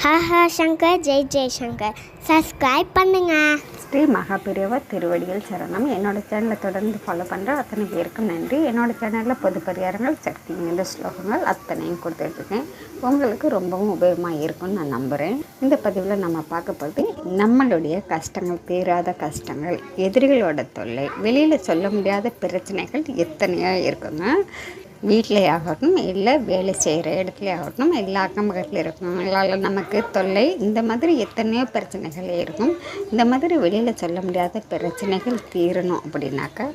Haha Shankar Jai Jaishankar subscribe பண்ணுங்க. ஸ்ரீ மகாபிரிவா திருவடிகள் சரணம். என்னோடய சேனலை தொடர்ந்து ஃபாலோ பண்ணுற அத்தனை பேருக்கும் நன்றி. என்னோடய சேனலில் பொது பரிகாரங்கள், சக்தி இந்த ஸ்லோகங்கள் அத்தனையும் கொடுத்துட்ருக்கேன். உங்களுக்கு ரொம்பவும் உபயோகமாக இருக்கும்னு நான் நம்புகிறேன். இந்த பதிவில் நம்ம பார்க்க போகிறது நம்மளுடைய கஷ்டங்கள், தீராத கஷ்டங்கள், எதிரிகளோட தொல்லை, வெளியில் சொல்ல முடியாத பிரச்சனைகள் எத்தனையோ இருக்குங்க. வீட்டிலே ஆகட்டும், இல்லை வேலை செய்கிற இடத்துல ஆகட்டும், எல்லா அக்கம் பக்கத்தில் இருக்கும் எல்லாரும் நமக்கு தொல்லை, இந்த மாதிரி எத்தனையோ பிரச்சனைகள் இருக்கும். இந்த மாதிரி வெளியில் சொல்ல முடியாத பிரச்சனைகள் தீரணும் அப்படின்னாக்கா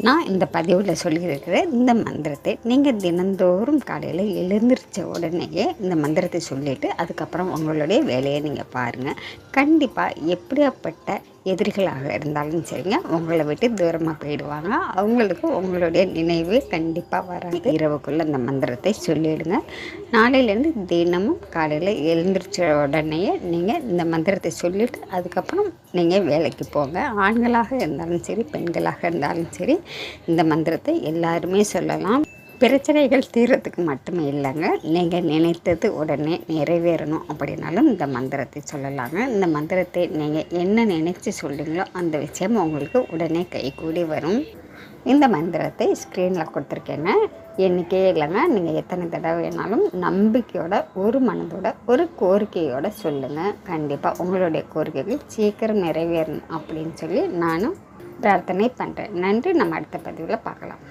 நான் இந்த பதிவில் சொல்லியிருக்கிறேன். இந்த மந்திரத்தை நீங்கள் தினந்தோறும் காலையில் எழுந்திரிச்ச உடனேயே இந்த மந்திரத்தை சொல்லிவிட்டு அதுக்கப்புறம் உங்களுடைய வேலையை நீங்கள் பாருங்கள். கண்டிப்பாக எப்படியாப்பட்ட எதிரிகளாக இருந்தாலும் சரிங்க, உங்களை விட்டு தூரமாக போயிடுவாங்க. அவங்களுக்கு உங்களுடைய நினைவு கண்டிப்பாக வராது. இரவுக்குள்ளே இந்த மந்திரத்தை சொல்லிவிடுங்க. நாளையிலேருந்து தினமும் காலையில் எழுந்திரிச்ச உடனேயே நீங்கள் இந்த மந்திரத்தை சொல்லிவிட்டு அதுக்கப்புறம் நீங்கள் வேலைக்கு போங்க. ஆண்களாக இருந்தாலும் சரி, பெண்களாக இருந்தாலும் சரி, இந்த மந்திரத்தை எல்லாருமே சொல்லலாம். பிரச்சனைகள் தீர்றதுக்கு மட்டுமே இல்லைங்க, நீங்கள் நினைத்தது உடனே நிறைவேறணும் அப்படின்னாலும் இந்த மந்திரத்தை சொல்லலாங்க. இந்த மந்திரத்தை நீங்கள் என்ன நினைச்சு சொல்கிறீங்களோ அந்த விஷயம் உங்களுக்கு உடனே கைகூடி வரும். இந்த மந்திரத்தை ஸ்க்ரீனில் கொடுத்துருக்கேங்க. எண்ணிக்கையே இல்லைங்க, நீங்கள் எத்தனை தடவை வேணாலும் நம்பிக்கையோட, ஒரு மனதோட, ஒரு கோரிக்கையோடு சொல்லுங்கள். கண்டிப்பாக உங்களுடைய கோரிக்கைகள் சீக்கிரம் நிறைவேறணும் அப்படின்னு சொல்லி நானும் பிரார்த்தனை பண்ணுறேன். நன்றி. நம்ம அடுத்த பதிவில் பார்க்கலாம்.